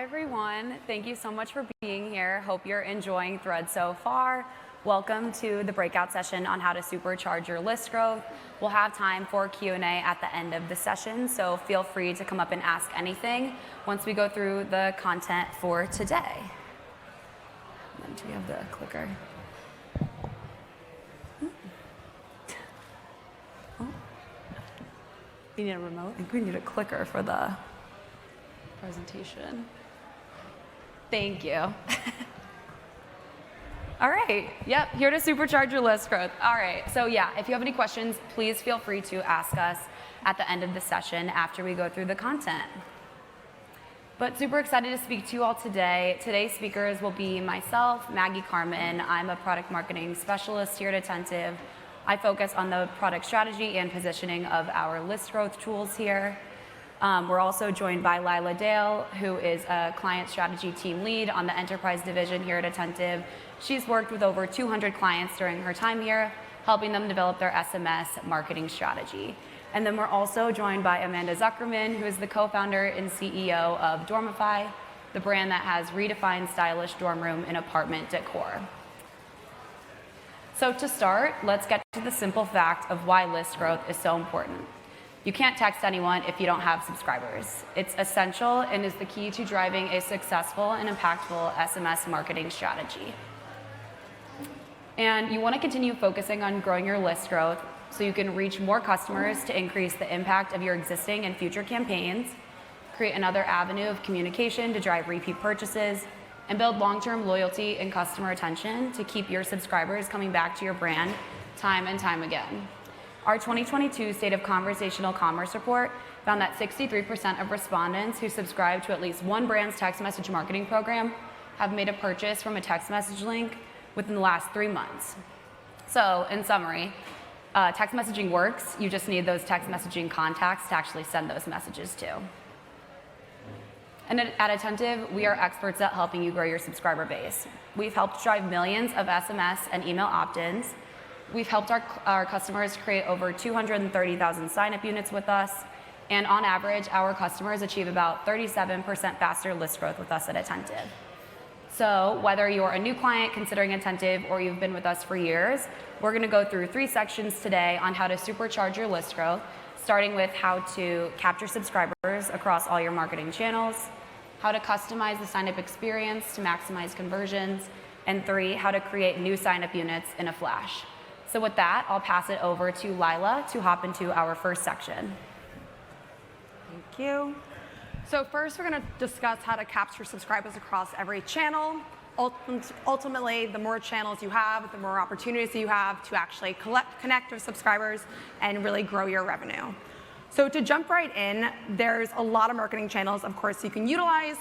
everyone. Thank you so much for being here. Hope you're enjoying Thread so far. Welcome to the breakout session on how to supercharge your list growth. We'll have time for Q&A at the end of the session, so feel free to come up and ask anything once we go through the content for today. And then do we have the clicker? Oh. We need a remote? I think we need a clicker for the presentation. Thank you. All right, yep, here to supercharge your list growth. All right, so yeah, if you have any questions, please feel free to ask us at the end of the session after we go through the content. But super excited to speak to you all today. Today's speakers will be myself, Maggie Carmen. I'm a product marketing specialist here at Attentive. I focus on the product strategy and positioning of our list growth tools here. We're also joined by Lila Dale, who is a client strategy team lead on the enterprise division here at Attentive. She's worked with over 200 clients during her time here, helping them develop their SMS marketing strategy. And then we're also joined by Amanda Zuckerman, who is the co-founder and CEO of Dormify, the brand that has redefined stylish dorm room and apartment decor. So to start, let's get to the simple fact of why list growth is so important. You can't text anyone if you don't have subscribers. It's essential and is the key to driving a successful and impactful SMS marketing strategy. And you want to continue focusing on growing your list growth so you can reach more customers to increase the impact of your existing and future campaigns, create another avenue of communication to drive repeat purchases, and build long-term loyalty and customer attention to keep your subscribers coming back to your brand time and time again. Our 2022 State of Conversational Commerce report found that 63% of respondents who subscribe to at least one brand's text message marketing program have made a purchase from a text message link within the last 3 months. So, in summary, text messaging works. You just need those text messaging contacts to actually send those messages to. And at Attentive, we are experts at helping you grow your subscriber base. We've helped drive millions of SMS and email opt-ins. We've helped our customers create over 230,000 sign-up units with us, and on average, our customers achieve about 37% faster list growth with us at Attentive. So whether you're a new client considering Attentive or you've been with us for years, we're going to go through 3 sections today on how to supercharge your list growth, starting with how to capture subscribers across all your marketing channels, how to customize the sign-up experience to maximize conversions, and 3, how to create new sign-up units in a flash. So with that, I'll pass it over to Lila to hop into our first section. Thank you. So first, we're going to discuss how to capture subscribers across every channel. Ultimately, the more channels you have, the more opportunities you have to actually connect with subscribers and really grow your revenue. So to jump right in, there's a lot of marketing channels, of course, you can utilize: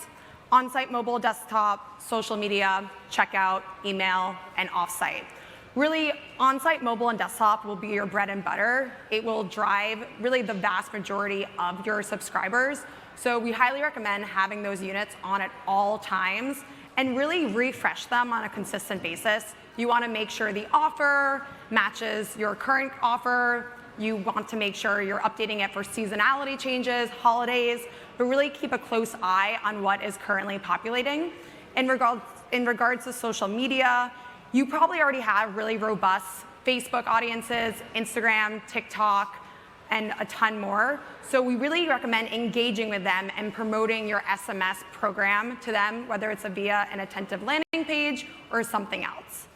on-site, mobile, desktop, social media, checkout, email, and off-site. Really, on-site, mobile, and desktop will be your bread and butter. It will drive really the vast majority of your subscribers. So we highly recommend having those units on at all times and really refresh them on a consistent basis. You want to make sure the offer matches your current offer. You want to make sure you're updating it for seasonality changes, holidays, but really keep a close eye on what is currently populating. In regards to social media, you probably already have really robust Facebook audiences, Instagram, TikTok, and a ton more. So we really recommend engaging with them and promoting your SMS program to them, whether it's via an Attentive landing page or something else.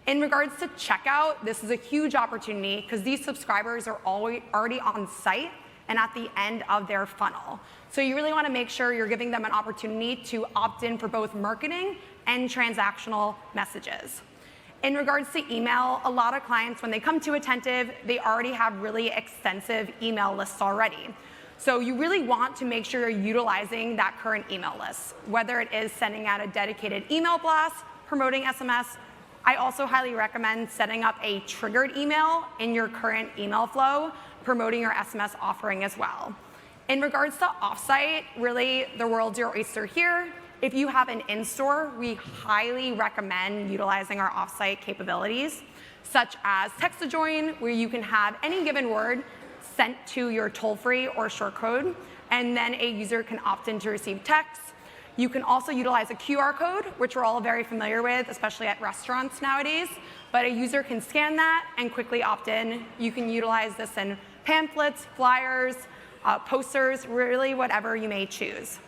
In regards to checkout, this is a huge opportunity because these subscribers are already on site and at the end of their funnel. So you really want to make sure you're giving them an opportunity to opt in for both marketing and transactional messages. In regards to email, a lot of clients, when they come to Attentive, they already have really extensive email lists already. So you really want to make sure you're utilizing that current email list, whether it is sending out a dedicated email blast, promoting SMS. I also highly recommend setting up a triggered email in your current email flow, promoting your SMS offering as well. In regards to offsite, really, the world's your oyster here. If you have an in-store, we highly recommend utilizing our offsite capabilities, such as text to join, where you can have any given word sent to your toll-free or short code, and then a user can opt in to receive text. You can also utilize a QR code, which we're all very familiar with, especially at restaurants nowadays. But a user can scan that and quickly opt in. You can utilize this in pamphlets, flyers, posters, really whatever you may choose.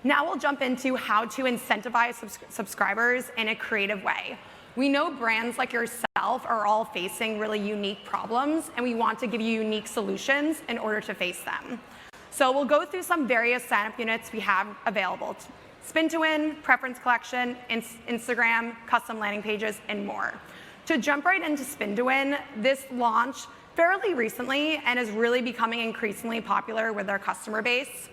Now we'll jump into how to incentivize subscribers in a creative way. We know brands like yourself are all facing really unique problems, and we want to give you unique solutions in order to face them. So we'll go through some various sign-up units we have available. Spin to win, preference collection, Instagram, custom landing pages, and more. To jump right into spin to win, this launched fairly recently and is really becoming increasingly popular with our customer base.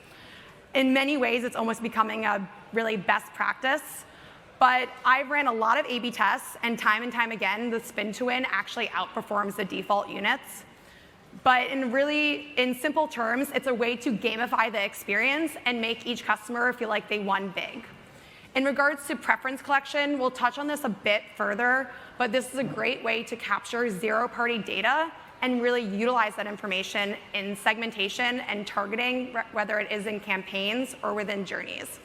In many ways, it's almost becoming a really best practice. But I've ran a lot of A/B tests, and time again, the spin to win actually outperforms the default units. But in simple terms, it's a way to gamify the experience and make each customer feel like they won big. In regards to preference collection, we'll touch on this a bit further, but this is a great way to capture zero-party data and really utilize that information in segmentation and targeting, whether it is in campaigns or within journeys.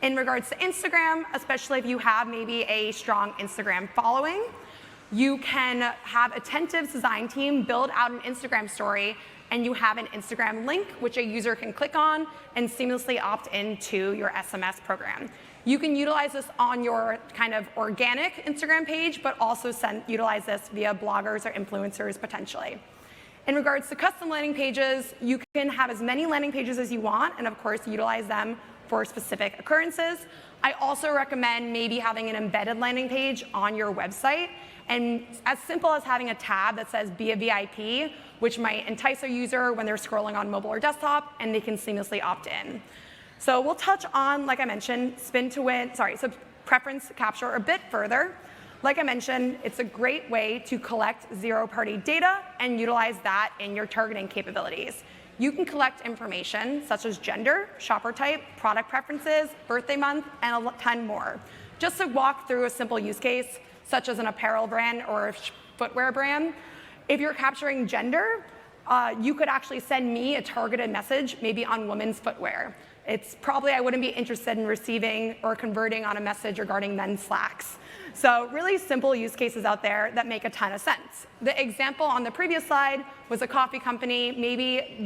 In regards to Instagram, especially if you have maybe a strong Instagram following, you can have Attentive's design team build out an Instagram story, and you have an Instagram link which a user can click on and seamlessly opt into your SMS program. You can utilize this on your kind of organic Instagram page, but also utilize this via bloggers or influencers potentially. In regards to custom landing pages, you can have as many landing pages as you want, and of course, utilize them for specific occurrences. I also recommend maybe having an embedded landing page on your website, and as simple as having a tab that says "Be a VIP," which might entice a user when they're scrolling on mobile or desktop, and they can seamlessly opt in. So we'll touch on, like I mentioned, preference capture a bit further. Like I mentioned, it's a great way to collect zero-party data and utilize that in your targeting capabilities. You can collect information such as gender, shopper type, product preferences, birthday month, and a ton more. Just to walk through a simple use case, such as an apparel brand or a footwear brand, if you're capturing gender, you could actually send me a targeted message, maybe on women's footwear. It's probably I wouldn't be interested in receiving or converting on a message regarding men's slacks. So really simple use cases out there that make a ton of sense. The example on the previous slide was a coffee company. Maybe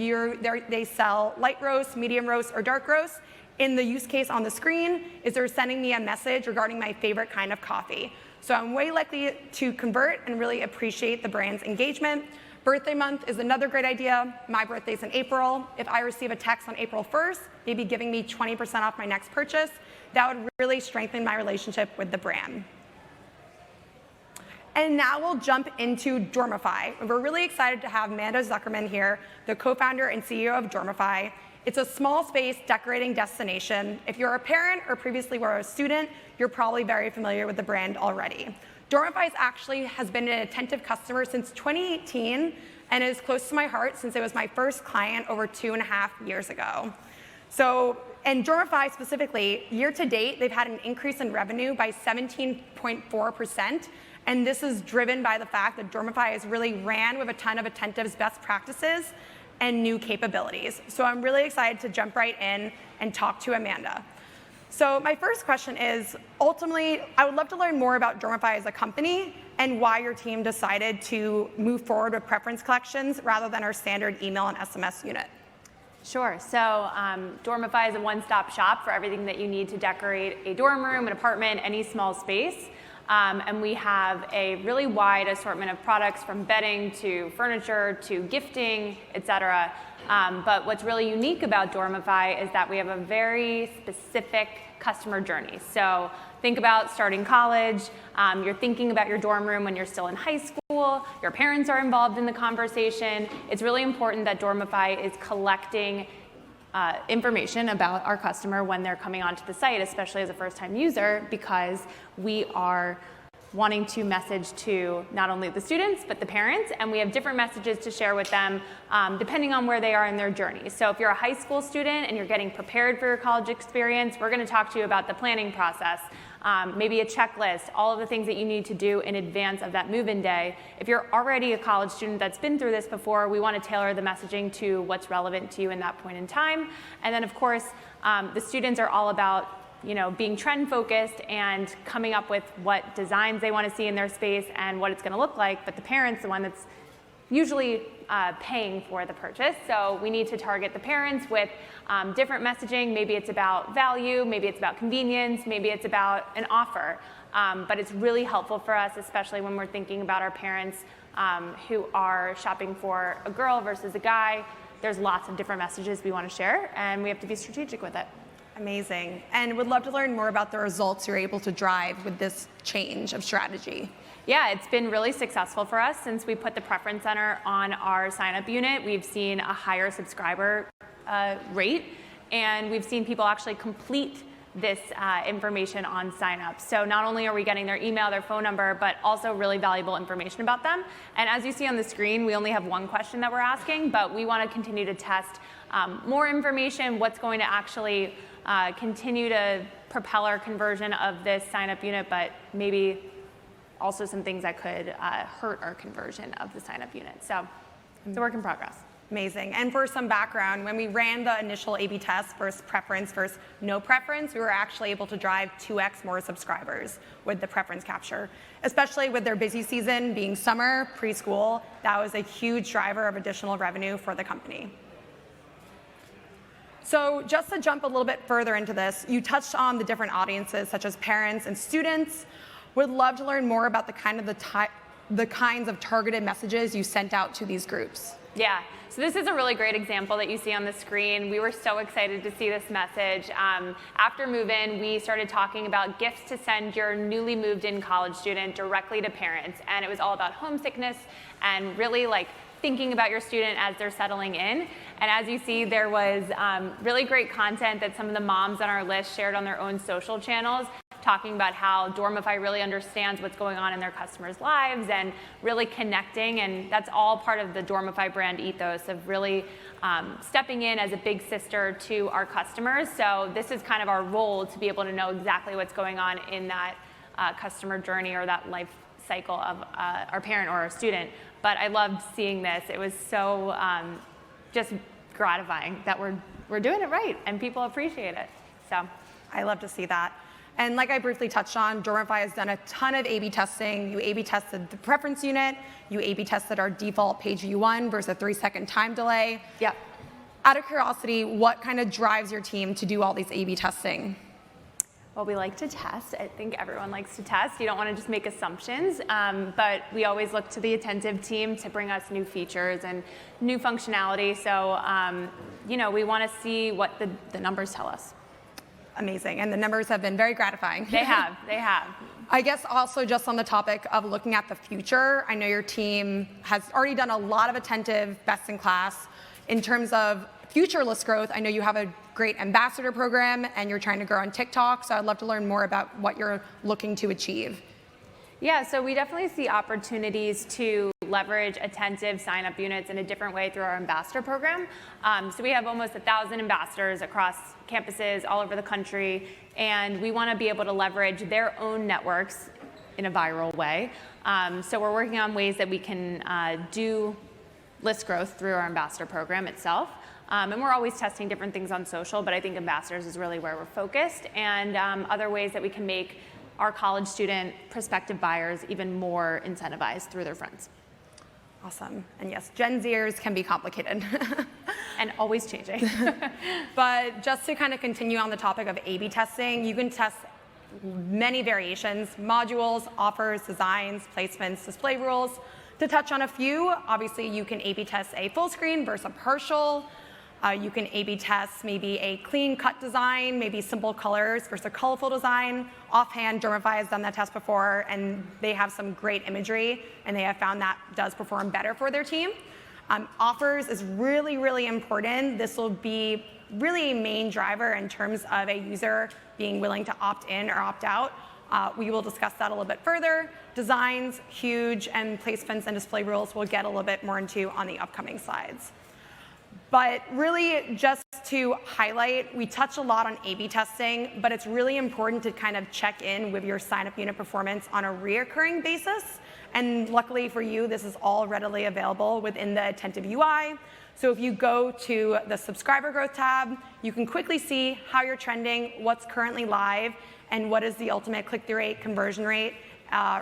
they sell light roast, medium roast, or dark roast. In the use case on the screen is they're sending me a message regarding my favorite kind of coffee. So I'm way likely to convert and really appreciate the brand's engagement. Birthday month is another great idea. My birthday's in April. If I receive a text on April 1st, maybe giving me 20% off my next purchase, that would really strengthen my relationship with the brand. And now we'll jump into Dormify. We're really excited to have Amanda Zuckerman here, the co-founder and CEO of Dormify. It's a small space decorating destination. If you're a parent or previously were a student, you're probably very familiar with the brand already. Dormify actually has been an Attentive customer since 2018 and is close to my heart since it was my first client over 2.5 years ago. And Dormify specifically, year to date, they've had an increase in revenue by 17.4%. And this is driven by the fact that Dormify is really ran with a ton of Attentive's best practices and new capabilities. So I'm really excited to jump right in and talk to Amanda. So my first question is, ultimately, I would love to learn more about Dormify as a company and why your team decided to move forward with preference collections rather than our standard email and SMS unit. Sure. So Dormify is a one-stop shop for everything that you need to decorate a dorm room, an apartment, any small space. And we have a really wide assortment of products from bedding to furniture to gifting, et cetera. But what's really unique about Dormify is that we have a very specific customer journey. So think about starting college, you're thinking about your dorm room when you're still in high school, your parents are involved in the conversation. It's really important that Dormify is collecting information about our customer when they're coming onto the site, especially as a first-time user, because we are wanting to message to not only the students, but the parents, and we have different messages to share with them depending on where they are in their journey. So if you're a high school student and you're getting prepared for your college experience, we're gonna talk to you about the planning process, maybe a checklist, all of the things that you need to do in advance of that move-in day. If you're already a college student that's been through this before, we wanna tailor the messaging to what's relevant to you in that point in time. And then of course, the students are all about being trend focused and coming up with what designs they want to see in their space and what it's going to look like, but the parent's the one that's usually paying for the purchase. So we need to target the parents with different messaging. Maybe it's about value, maybe it's about convenience, maybe it's about an offer. But it's really helpful for us, especially when we're thinking about our parents who are shopping for a girl versus a guy. There's lots of different messages we want to share, and we have to be strategic with it. Amazing. And would love to learn more about the results you're able to drive with this change of strategy. Yeah, it's been really successful for us since we put the preference center on our sign-up unit. We've seen a higher subscriber rate, and we've seen people actually complete this information on sign-up. So not only are we getting their email, their phone number, but also really valuable information about them. And as you see on the screen, we only have one question that we're asking, but we want to continue to test more information, what's going to actually continue to propel our conversion of this sign-up unit, but maybe also some things that could hurt our conversion of the sign-up unit. So it's a work in progress. Amazing. And for some background, when we ran the initial A/B test versus preference versus no preference, we were actually able to drive 2x more subscribers with the preference capture. Especially with their busy season being summer, preschool, that was a huge driver of additional revenue for the company. So just to jump a little bit further into this, you touched on the different audiences such as parents and students. Would love to learn more about the kinds of targeted messages you sent out to these groups. Yeah, so this is a really great example that you see on the screen. We were so excited to see this message. After move-in, we started talking about gifts to send your newly moved-in college student directly to parents, and it was all about homesickness and really thinking about your student as they're settling in. And as you see, there was really great content that some of the moms on our list shared on their own social channels, talking about how Dormify really understands what's going on in their customers' lives and really connecting. And that's all part of the Dormify brand ethos of really stepping in as a big sister to our customers. So this is kind of our role to be able to know exactly what's going on in that customer journey or that life cycle of our parent or our student. But I loved seeing this. It was so just gratifying that we're doing it right and people appreciate it. So I love to see that. And like I briefly touched on, Dormify has done a ton of A/B testing. You A/B tested the preference unit. You A/B tested our default page view 1 versus a 3-second time delay. Yep. Out of curiosity, what kind of drives your team to do all these A/B testing? Well, we like to test. I think everyone likes to test. You don't want to just make assumptions, but we always look to the Attentive team to bring us new features and new functionality. So, we want to see what the numbers tell us. Amazing, and the numbers have been very gratifying. They have. I guess also just on the topic of looking at the future, I know your team has already done a lot of Attentive, best in class. In terms of future list growth, I know you have a great ambassador program and you're trying to grow on TikTok, so I'd love to learn more about what you're looking to achieve. Yeah, so we definitely see opportunities to leverage Attentive sign-up units in a different way through our ambassador program. So we have almost 1,000 ambassadors across campuses all over the country, and we want to be able to leverage their own networks in a viral way. So we're working on ways that we can do list growth through our ambassador program itself. And we're always testing different things on social, but I think ambassadors is really where we're focused, and other ways that we can make our college student prospective buyers even more incentivized through their friends. Awesome. And yes, Gen Zers can be complicated. And always changing. But just to kind of continue on the topic of A/B testing, you can test many variations, modules, offers, designs, placements, display rules. To touch on a few, obviously you can A/B test a full screen versus a partial. You can A/B test maybe a clean cut design, maybe simple colors versus a colorful design. Offhand, Dormify has done that test before, and they have some great imagery, and they have found that does perform better for their team. Offers is really, really important. This will be really a main driver in terms of a user being willing to opt in or opt out We will discuss that a little bit further. Designs, huge, and placements and display rules we'll get a little bit more into on the upcoming slides. But really, just to highlight, we touch a lot on A/B testing, but it's really important to kind of check in with your sign-up unit performance on a reoccurring basis. And luckily for you, this is all readily available within the Attentive UI. So if you go to the subscriber growth tab, you can quickly see how you're trending, what's currently live, and what is the ultimate click-through rate, conversion rate,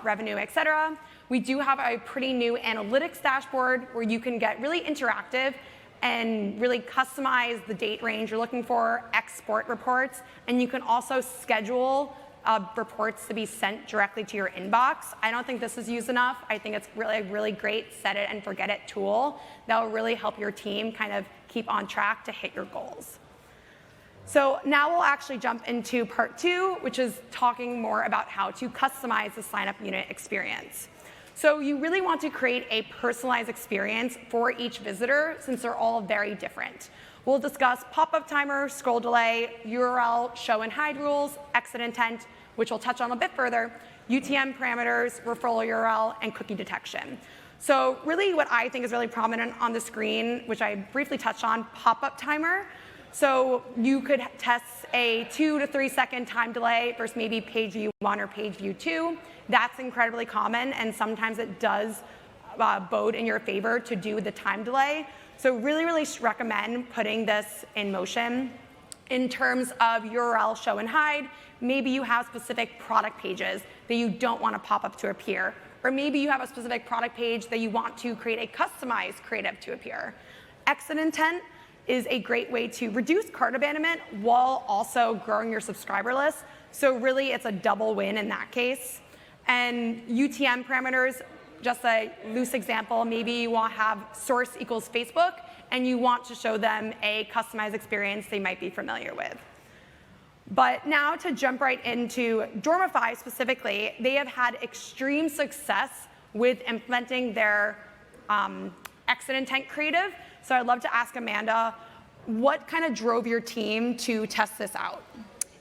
revenue, et cetera. We do have a pretty new analytics dashboard where you can get really interactive and really customize the date range you're looking for, export reports, and you can also schedule reports to be sent directly to your inbox. I don't think this is used enough. I think it's really a really great set it and forget it tool that will really help your team kind of keep on track to hit your goals. So now we'll actually jump into part 2, which is talking more about how to customize the sign-up unit experience. So you really want to create a personalized experience for each visitor since they're all very different. We'll discuss pop-up timer, scroll delay, URL, show and hide rules, exit intent, which we'll touch on a bit further, UTM parameters, referral URL, and cookie detection. So really what I think is really prominent on the screen, which I briefly touched on, pop-up timer. So you could test a 2 to 3 second time delay versus maybe page view 1 or page view 2. That's incredibly common, and sometimes it does bode in your favor to do the time delay. So really recommend putting this in motion. In terms of URL show and hide, maybe you have specific product pages that you don't want to pop up to appear, or maybe you have a specific product page that you want to create a customized creative to appear. Exit intent is a great way to reduce cart abandonment while also growing your subscriber list. So really, it's a double win in that case. And UTM parameters, just a loose example, maybe you want to have source equals Facebook, and you want to show them a customized experience they might be familiar with. But now to jump right into Dormify specifically, they have had extreme success with implementing their exit intent creative. So I'd love to ask Amanda, what kind of drove your team to test this out?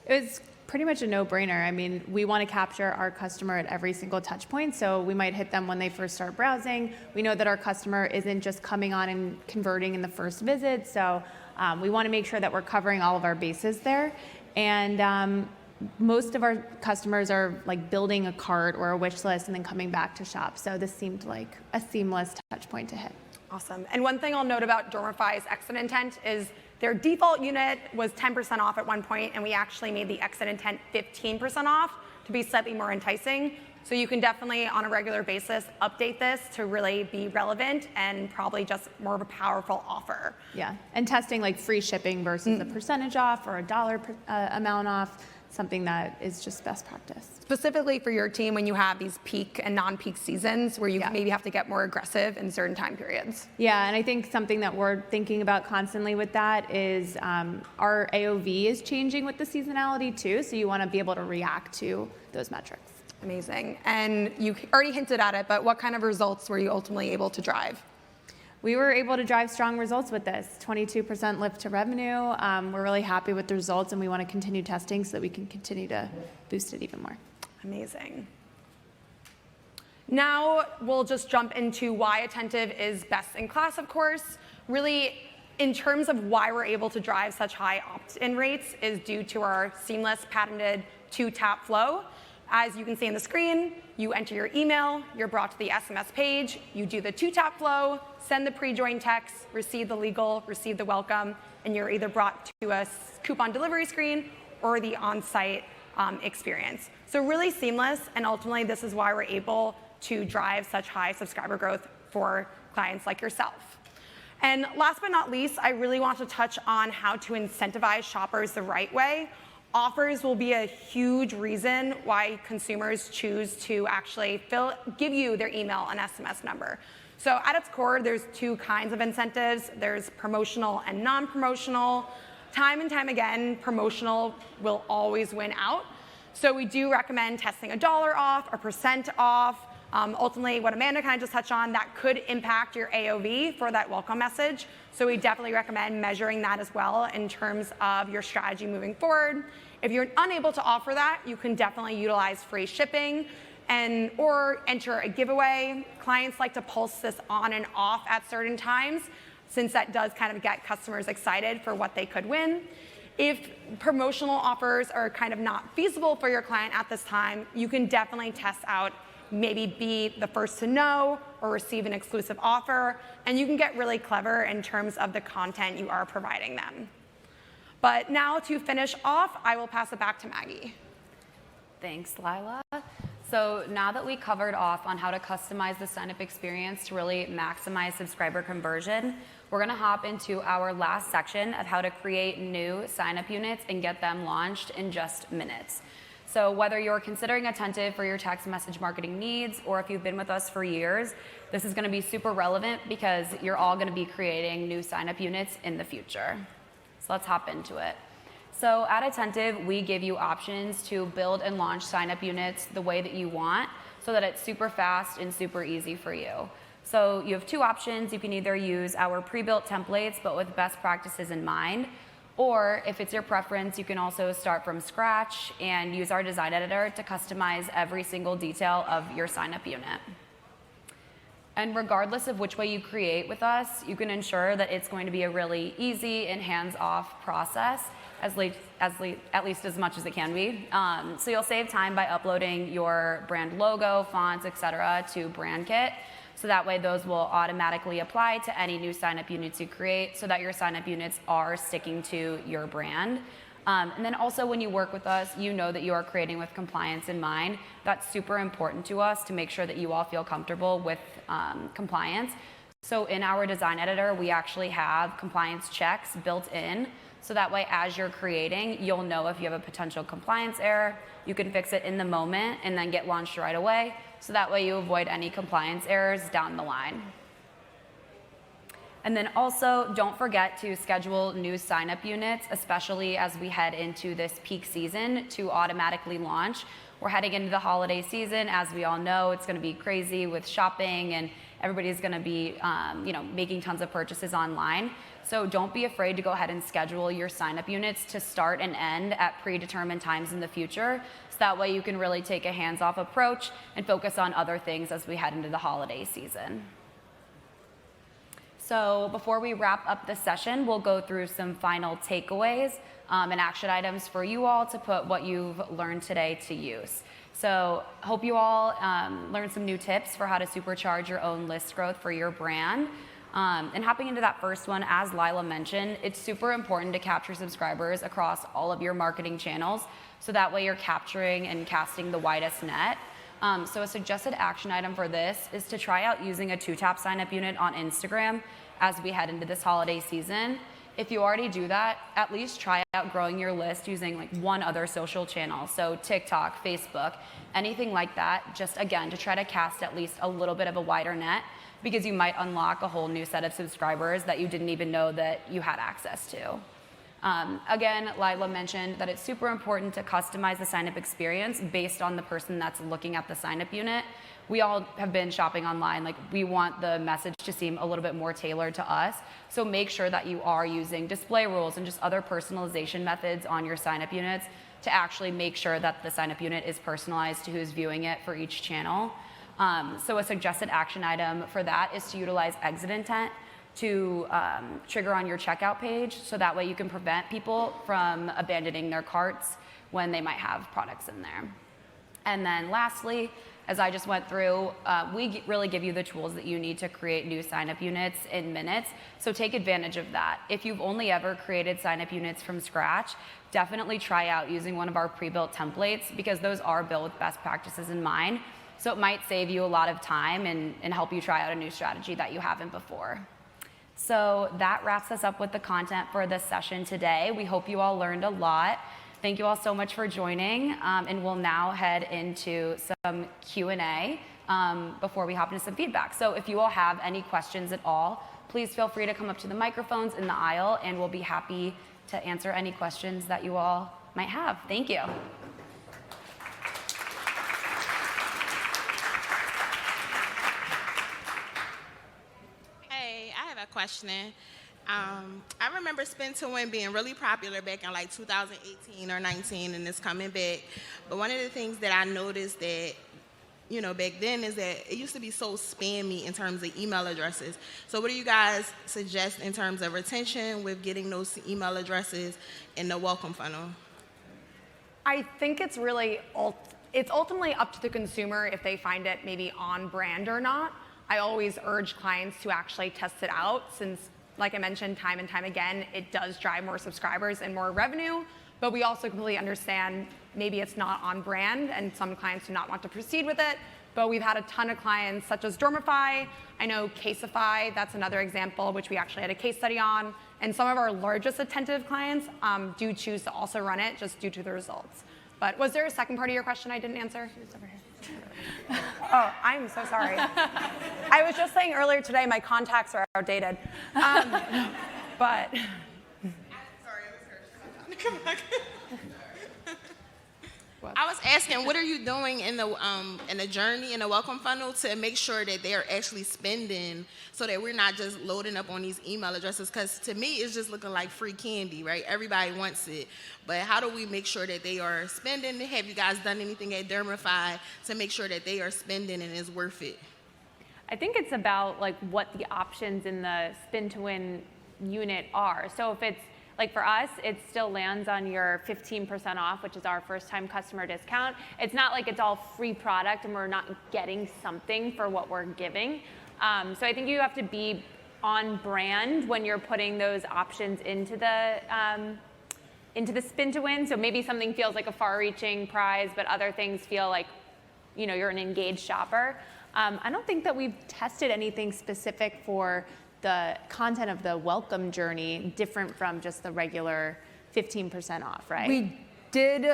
It was pretty much a no-brainer. I mean, we want to capture our customer at every single touch point, so we might hit them when they first start browsing. We know that our customer isn't just coming on and converting in the first visit, so we want to make sure that we're covering all of our bases there. And most of our customers are like building a cart or a wish list and then coming back to shop, so this seemed like a seamless touch point to hit. Awesome. And one thing I'll note about Dormify's exit intent is their default unit was 10% off at one point, and we actually made the exit intent 15% off to be slightly more enticing. So you can definitely, on a regular basis, update this to really be relevant and probably just more of a powerful offer. Yeah, and testing like free shipping versus a percentage off or a dollar amount off, something that is just best practice. Specifically for your team when you have these peak and non-peak seasons where you maybe have to get more aggressive in certain time periods. Yeah, and I think something that we're thinking about constantly with that is our AOV is changing with the seasonality too, so you want to be able to react to those metrics. Amazing. And you already hinted at it, but what kind of results were you ultimately able to drive? We were able to drive strong results with this, 22% lift to revenue. We're really happy with the results, and we want to continue testing so that we can continue to boost it even more. Amazing. Now we'll just jump into why Attentive is best in class, of course. Really, in terms of why we're able to drive such high opt-in rates is due to our seamless patented 2-tap flow. As you can see on the screen, you enter your email, you're brought to the SMS page, you do the 2-tap flow, send the pre-join text, receive the legal, receive the welcome, and you're either brought to a coupon delivery screen or the on-site experience. So really seamless, and ultimately this is why we're able to drive such high subscriber growth for clients like yourself. And last but not least, I really want to touch on how to incentivize shoppers the right way. Offers will be a huge reason why consumers choose to actually give you their email and SMS number. So at its core, there's 2 kinds of incentives. There's promotional and non-promotional. Time and time again, promotional will always win out. So we do recommend testing $1 off, 1% off. Ultimately, what Amanda kind of just touched on, that could impact your AOV for that welcome message. So we definitely recommend measuring that as well in terms of your strategy moving forward. If you're unable to offer that, you can definitely utilize free shipping or enter a giveaway. Clients like to pulse this on and off at certain times, since that does kind of get customers excited for what they could win. If promotional offers are kind of not feasible for your client at this time, you can definitely test out, maybe be the first to know or receive an exclusive offer, and you can get really clever in terms of the content you are providing them. But now to finish off, I will pass it back to Maggie. Thanks, Lila. So now that we covered off on how to customize the sign-up experience to really maximize subscriber conversion, we're gonna hop into our last section of how to create new sign-up units and get them launched in just minutes. So whether you're considering Attentive for your text message marketing needs, or if you've been with us for years, this is gonna be super relevant because you're all gonna be creating new sign-up units in the future. So let's hop into it. So at Attentive, we give you options to build and launch sign-up units the way that you want, so that it's super fast and super easy for you. So you have two options. You can either use our pre-built templates, but with best practices in mind, or if it's your preference, you can also start from scratch and use our design editor to customize every single detail of your sign-up unit. And regardless of which way you create with us, you can ensure that it's going to be a really easy and hands-off process, at least as much as it can be. So you'll save time by uploading your brand logo, fonts, etc. to BrandKit. So that way those will automatically apply to any new sign-up units you create, so that your sign-up units are sticking to your brand. And then also when you work with us, you know that you are creating with compliance in mind. That's super important to us to make sure that you all feel comfortable with compliance. So in our design editor, we actually have compliance checks built in. So that way, as you're creating, you'll know if you have a potential compliance error. You can fix it in the moment and then get launched right away. So that way you avoid any compliance errors down the line. And then also, don't forget to schedule new sign-up units, especially as we head into this peak season, to automatically launch. We're heading into the holiday season. As we all know, it's gonna be crazy with shopping, and everybody's gonna be making tons of purchases online. So don't be afraid to go ahead and schedule your sign-up units to start and end at predetermined times in the future. So that way you can really take a hands-off approach and focus on other things as we head into the holiday season. So before we wrap up this session, we'll go through some final takeaways and action items for you all to put what you've learned today to use. So hope you all learned some new tips for how to supercharge your own list growth for your brand. And hopping into that first one, as Lila mentioned, it's super important to capture subscribers across all of your marketing channels, so that way you're capturing and casting the widest net. So a suggested action item for this is to try out using a 2-tap sign-up unit on Instagram as we head into this holiday season. If you already do that, at least try out growing your list using like one other social channel. So TikTok, Facebook, anything like that, just again, to try to cast at least a little bit of a wider net, because you might unlock a whole new set of subscribers that you didn't even know that you had access to. Again, Lila mentioned that it's super important to customize the sign-up experience based on the person that's looking at the sign-up unit. We all have been shopping online. Like, we want the message to seem a little bit more tailored to us. So make sure that you are using display rules and just other personalization methods on your sign-up units to actually make sure that the sign-up unit is personalized to who's viewing it for each channel. So a suggested action item for that is to utilize exit intent to trigger on your checkout page, so that way you can prevent people from abandoning their carts when they might have products in there. And then lastly, as I just went through, we really give you the tools that you need to create new sign-up units in minutes, so take advantage of that. If you've only ever created sign-up units from scratch, definitely try out using one of our pre-built templates, because those are built with best practices in mind. So it might save you a lot of time and help you try out a new strategy that you haven't before. So that wraps us up with the content for this session today. We hope you all learned a lot. Thank you all so much for joining, and we'll now head into some Q&A before we hop into some feedback. So if you all have any questions at all, please feel free to come up to the microphones in the aisle, and we'll be happy to answer any questions that you all might have. Thank you. Hey, I have a question. I remember spin to win being really popular back in like 2018 or 19, and it's coming back. But one of the things that I noticed that, back then is that it used to be so spammy in terms of email addresses. So what do you guys suggest in terms of retention with getting those email addresses in the welcome funnel? I think it's ultimately up to the consumer if they find it maybe on brand or not. I always urge clients to actually test it out since, like I mentioned time and time again, it does drive more subscribers and more revenue, but we also completely understand maybe it's not on brand and some clients do not want to proceed with it, but we've had a ton of clients such as Dormify, I know Caseify, that's another example which we actually had a case study on, and some of our largest Attentive clients do choose to also run it just due to the results. But was there a second part of your question I didn't answer? Oh, I'm so sorry. I was just saying earlier today my contacts are outdated. But Sorry, I was come back. I was asking, what are you doing in the journey, in the welcome funnel, to make sure that they are actually spending, so that we're not just loading up on these email addresses? Because to me, it's just looking like free candy, right? Everybody wants it, but how do we make sure that they are spending? Have you guys done anything at Dormify to make sure that they are spending and it's worth it? I think it's about like what the options in the spin to win unit are. So if it's like for us, it still lands on your 15% off, which is our first time customer discount. It's not like it's all free product and we're not getting something for what we're giving. So I think you have to be on brand when you're putting those options into the spin to win. So maybe something feels like a far-reaching prize, but other things feel like, you're an engaged shopper. I don't think that we've tested anything specific for the content of the welcome journey different from just the regular 15% off, right? we did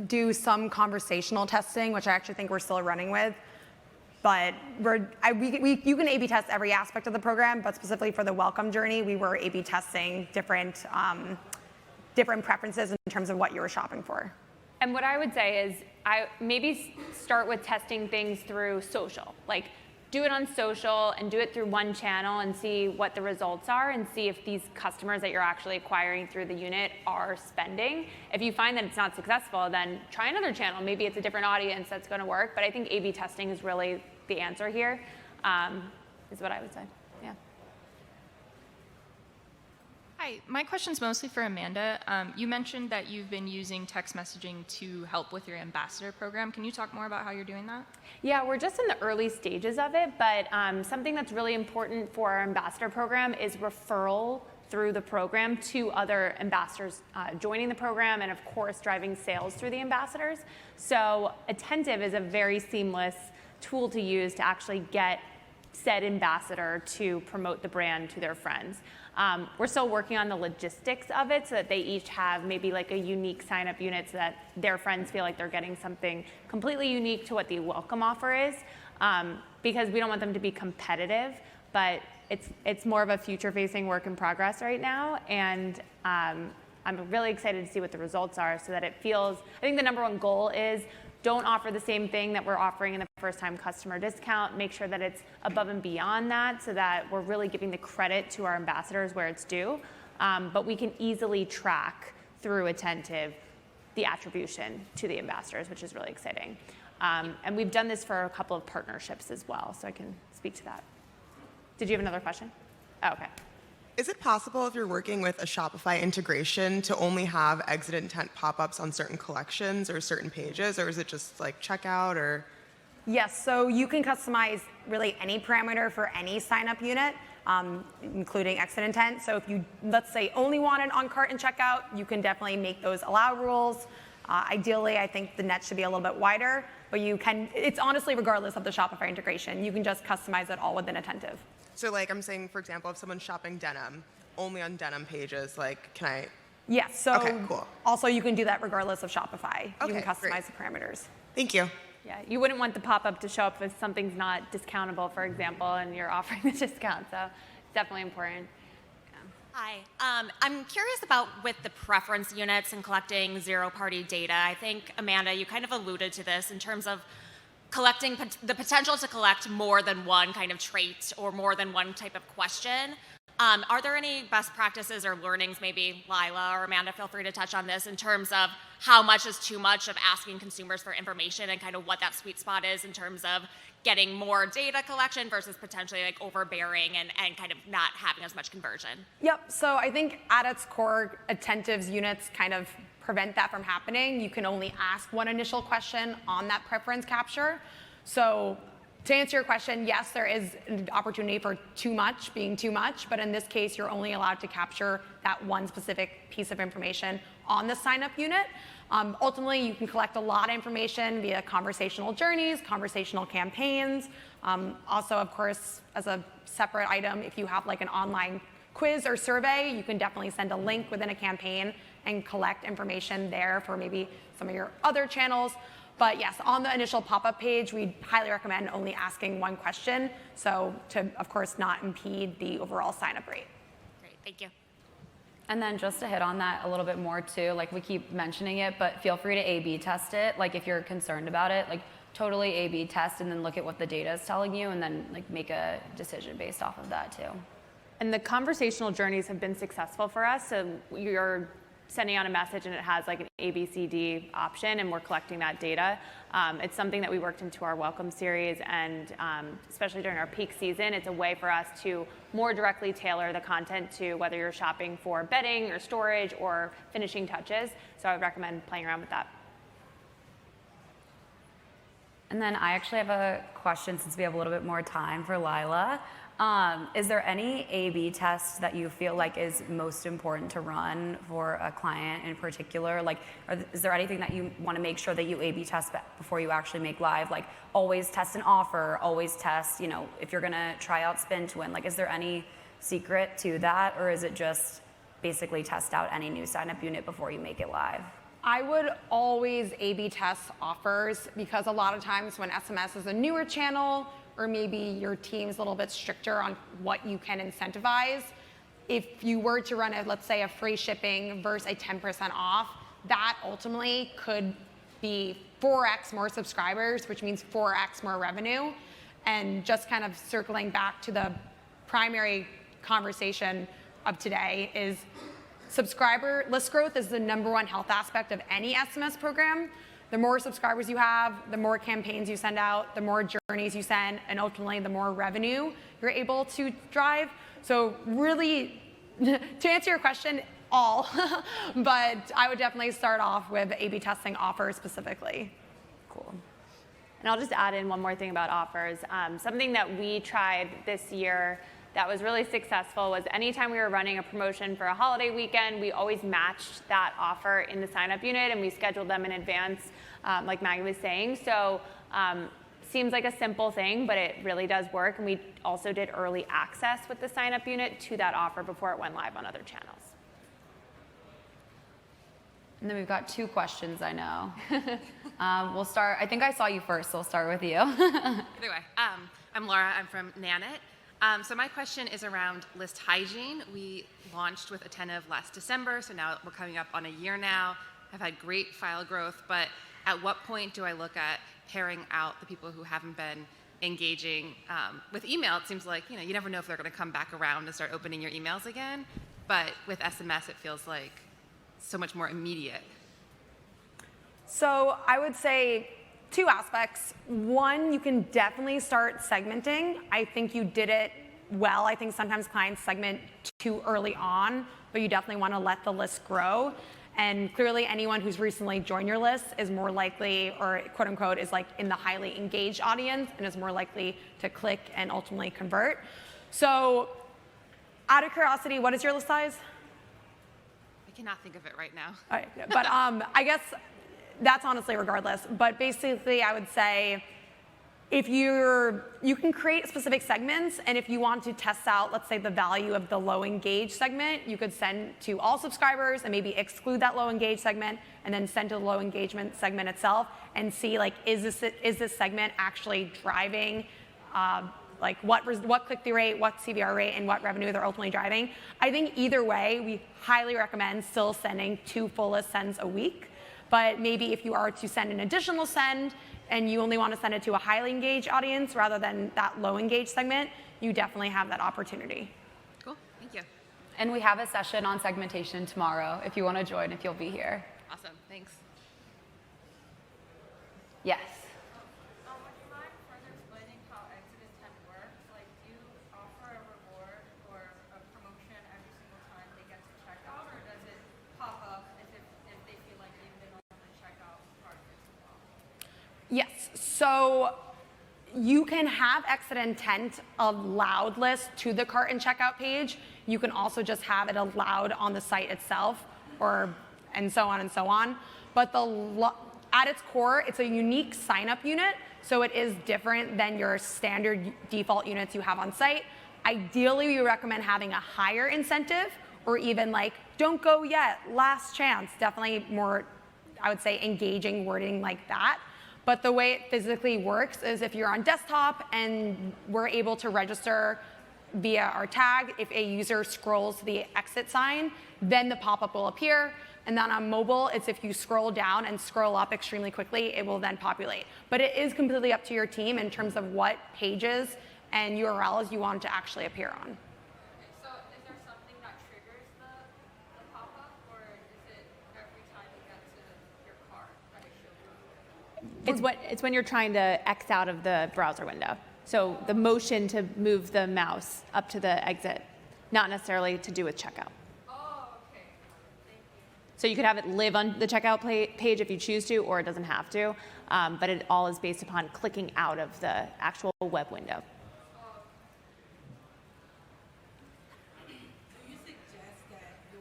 do some conversational testing, which I actually think we're still running with. But you can A/B test every aspect of the program, but specifically for the welcome journey, we were A/B testing different preferences in terms of what you were shopping for. And what I would say is I maybe start with testing things through social. Like do it on social and do it through one channel and see what the results are and see if these customers that you're actually acquiring through the unit are spending. If you find that it's not successful, then try another channel. Maybe it's a different audience that's going to work. But I think A/B testing is really the answer here, is what I would say. Yeah. Hi, my question's mostly for Amanda. You mentioned that you've been using text messaging to help with your ambassador program. Can you talk more about how you're doing that? Yeah, we're just in the early stages of it, but something that's really important for our ambassador program is referral through the program to other ambassadors joining the program, and of course driving sales through the ambassadors. So Attentive is a very seamless tool to use to actually get said ambassador to promote the brand to their friends. We're still working on the logistics of it so that they each have maybe like a unique sign-up unit so that their friends feel like they're getting something completely unique to what the welcome offer is, because we don't want them to be competitive, but it's more of a future-facing work in progress right now, and I'm really excited to see what the results are so that it feels, I think the number one goal is don't offer the same thing that we're offering in the first-time customer discount. Make sure that it's above and beyond that so that we're really giving the credit to our ambassadors where it's due. But we can easily track through Attentive the attribution to the ambassadors, which is really exciting. And we've done this for a couple of partnerships as well, so I can speak to that. Did you have another question? Oh, okay. Is it possible if you're working with a Shopify integration to only have exit intent pop-ups on certain collections or certain pages, or is it just like checkout or? Yes, so you can customize really any parameter for any sign-up unit, including exit intent. So if you, let's say, only want it on cart and checkout, you can definitely make those allow rules. Ideally, I think the net should be a little bit wider, but you can, it's honestly regardless of the Shopify integration. You can just customize it all within Attentive. So like I'm saying, for example, if someone's shopping denim, only on denim pages, like can I? Yes, so okay, cool. Also you can do that regardless of Shopify. Okay, you can customize great. the parameters. Thank you. Yeah, you wouldn't want the pop-up to show up if something's not discountable, for example, and you're offering the discount, so it's definitely important. Hi, I'm curious about with the preference units and collecting zero-party data. I think, Amanda, you kind of alluded to this in terms of collecting the potential to collect more than one kind of trait or more than one type of question. Are there any best practices or learnings, maybe Lila or Amanda, feel free to touch on this, in terms of how much is too much of asking consumers for information and kind of what that sweet spot is in terms of getting more data collection versus potentially like overbearing and kind of not having as much conversion? Yep, so I think at its core, Attentive's units kind of prevent that from happening. You can only ask one initial question on that preference capture. So to answer your question, yes, there is an opportunity for too much being too much, but in this case, you're only allowed to capture that one specific piece of information on the sign-up unit. Ultimately, you can collect a lot of information via conversational journeys, conversational campaigns. Also, of course, as a separate item, if you have like an online quiz or survey, you can definitely send a link within a campaign and collect information there for maybe some of your other channels. But yes, on the initial pop-up page, we highly recommend only asking one question, so to, of course, not impede the overall sign-up rate. Great, thank you. And then just to hit on that a little bit more too, like we keep mentioning it, but feel free to A/B test it. Like if you're concerned about it, like totally A/B test and then look at what the data is telling you and then like make a decision based off of that too. And the conversational journeys have been successful for us. So you're sending out a message and it has like an ABCD option and we're collecting that data. It's something that we worked into our welcome series, and especially during our peak season, it's a way for us to more directly tailor the content to whether you're shopping for bedding or storage or finishing touches. So I would recommend playing around with that. And then I actually have a question since we have a little bit more time for Lila. Is there any A/B test that you feel like is most important to run for a client in particular? Like, is there anything that you want to make sure that you A/B test before you actually make live? Like, always test an offer, always test, you know, if you're going to try out spin to win. Like, is there any secret to that, or is it just basically test out any new sign-up unit before you make it live? I would always A/B test offers, because a lot of times when SMS is a newer channel, or maybe your team's a little bit stricter on what you can incentivize, if you were to run, let's say, a free shipping versus a 10% off, that ultimately could be 4x more subscribers, which means 4x more revenue. And just kind of circling back to the primary conversation of today is subscriber list growth is the #1 health aspect of any SMS program. The more subscribers you have, the more campaigns you send out, the more journeys you send, and ultimately the more revenue you're able to drive. So really, to answer your question, all, but I would definitely start off with A/B testing offers specifically. Cool. And I'll just add in one more thing about offers. Something that we tried this year that was really successful was anytime we were running a promotion for a holiday weekend, we always matched that offer in the sign-up unit and we scheduled them in advance, like Maggie was saying. So seems like a simple thing, but it really does work. And we also did early access with the sign-up unit to that offer before it went live on other channels. And then we've got 2 questions, I know. We'll start, I think I saw you first, so we'll start with you. Either way, I'm Laura, I'm from Nanit. So my question is around list hygiene. We launched with Attentive last December, so now we're coming up on a year now. I've had great file growth, but at what point do I look at pairing out the people who haven't been engaging with email? It seems like, you never know if they're going to come back around and start opening your emails again, but with SMS it feels like so much more immediate. So I would say 2 aspects. One, you can definitely start segmenting. I think you did it well. I think sometimes clients segment too early on, but you definitely want to let the list grow. And clearly anyone who's recently joined your list is more likely, or quote unquote, is like in the highly engaged audience and is more likely to click and ultimately convert. So out of curiosity, what is your list size? I cannot think of it right now. All right, but I guess that's honestly regardless. But basically, I would say if you can create specific segments, and if you want to test out, let's say, the value of the low engaged segment, you could send to all subscribers and maybe exclude that low engaged segment, and then send to the low engagement segment itself, and see like is this segment actually driving like what click-through rate, what CVR rate, and what revenue they're ultimately driving. I think either way, we highly recommend still sending 2 full list sends a week. But maybe if you are to send an additional send and you only want to send it to a highly engaged audience rather than that low engaged segment, you definitely have that opportunity. Cool, thank you. And we have a session on segmentation tomorrow if you want to join, if you'll be here. Awesome, thanks. Yes. Would you mind further explaining how exit intent works? Like, do you offer a reward or a promotion every single time they get to checkout, or does it pop up if they feel like they've been on the checkout part as well? Yes. So you can have exit intent allowed list to the cart and checkout page. You can also just have it allowed on the site itself, and so on and so on. But at its core, it's a unique sign-up unit, so it is different than your standard default units you have on site. Ideally, we recommend having a higher incentive, or even like, don't go yet, last chance. Definitely more, I would say, engaging wording like that. But the way it physically works is if you're on desktop and we're able to register via our tag, if a user scrolls the exit sign, then the pop-up will appear. And then on mobile, it's if you scroll down and scroll up extremely quickly, it will then populate. But it is completely up to your team in terms of what pages and URLs you want to actually appear on. So is there something that triggers the pop-up, or is it every time you get to your cart that it shows you? It's when you're trying to X out of the browser window. So the motion to move the mouse up to the exit, not necessarily to do with checkout. So you could have it live on the checkout page if you choose to, or it doesn't have to. But it all is based upon clicking out of the actual web window. Do you suggest that your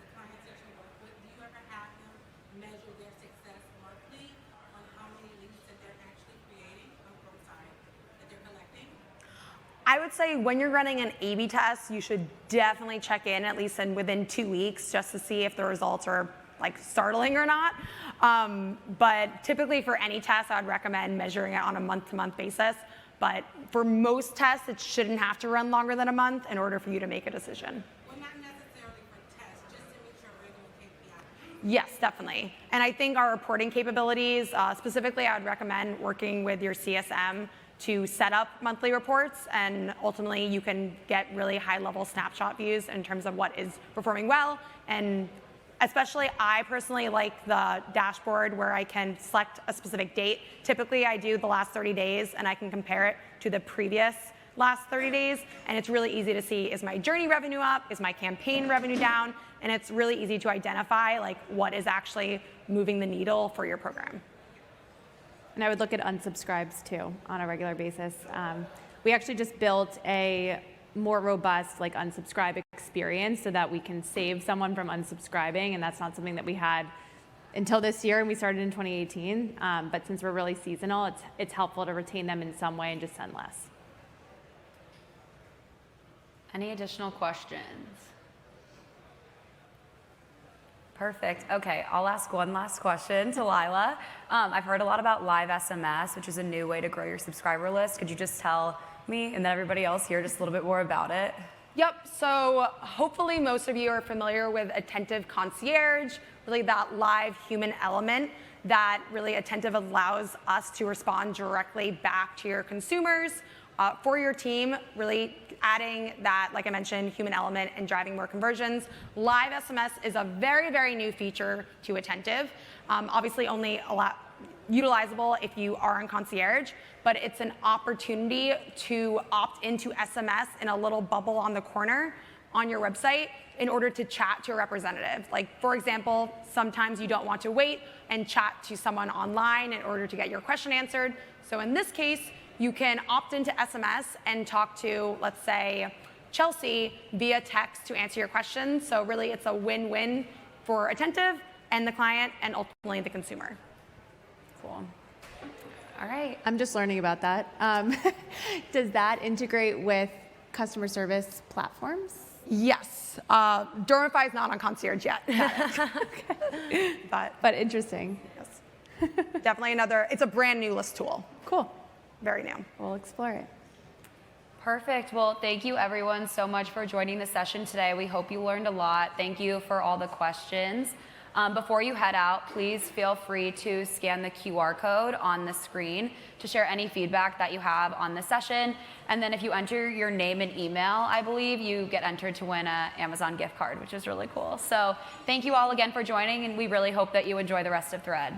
the clients that you work with, do you ever have them measure their success monthly on how many leads that they're actually creating? That they're collecting? I would say when you're running an A/B test, you should definitely check in at least within 2 weeks just to see if the results are like startling or not. But typically for any test, I'd recommend measuring it on a month-to-month basis. But for most tests, it shouldn't have to run longer than a month in order for you to make a decision. Well, not necessarily for tests, just to meet your regular KPI. Yes, definitely. And I think our reporting capabilities, specifically, I would recommend working with your CSM to set up monthly reports, and ultimately you can get really high-level snapshot views in terms of what is performing well. And especially, I personally like the dashboard where I can select a specific date. Typically, I do the last 30 days, and I can compare it to the previous last 30 days, and it's really easy to see, is my journey revenue up, is my campaign revenue down, and it's really easy to identify like what is actually moving the needle for your program. And I would look at unsubscribes too on a regular basis. We actually just built a more robust like unsubscribe experience so that we can save someone from unsubscribing, and that's not something that we had until this year, and we started in 2018. But since we're really seasonal, it's helpful to retain them in some way and just send less. Any additional questions? Perfect. Okay, I'll ask one last question to Lila. I've heard a lot about live SMS, which is a new way to grow your subscriber list. Could you just tell me and then everybody else here just a little bit more about it? Yep, so hopefully most of you are familiar with Attentive Concierge, really that live human element that really Attentive allows us to respond directly back to your consumers for your team, really adding that, like I mentioned, human element and driving more conversions. Live SMS is a very, very new feature to Attentive. Obviously only utilizable if you are in Concierge, but it's an opportunity to opt into SMS in a little bubble on the corner on your website in order to chat to a representative. Like, for example, sometimes you don't want to wait and chat to someone online in order to get your question answered. So in this case, you can opt into SMS and talk to, let's say, Chelsea via text to answer your questions. So really, it's a win-win for Attentive and the client and ultimately the consumer. Cool. All right. I'm just learning about that. Does that integrate with customer service platforms? Yes. Dormify is not on Concierge yet. Okay. But interesting. Yes. Definitely it's a brand new list tool. Cool. Very new. We'll explore it. Perfect. Well, thank you everyone so much for joining the session today. We hope you learned a lot. Thank you for all the questions. Before you head out, please feel free to scan the QR code on the screen to share any feedback that you have on the session. And then if you enter your name and email, I believe you get entered to win an Amazon gift card, which is really cool. So thank you all again for joining, and we really hope that you enjoy the rest of Thread.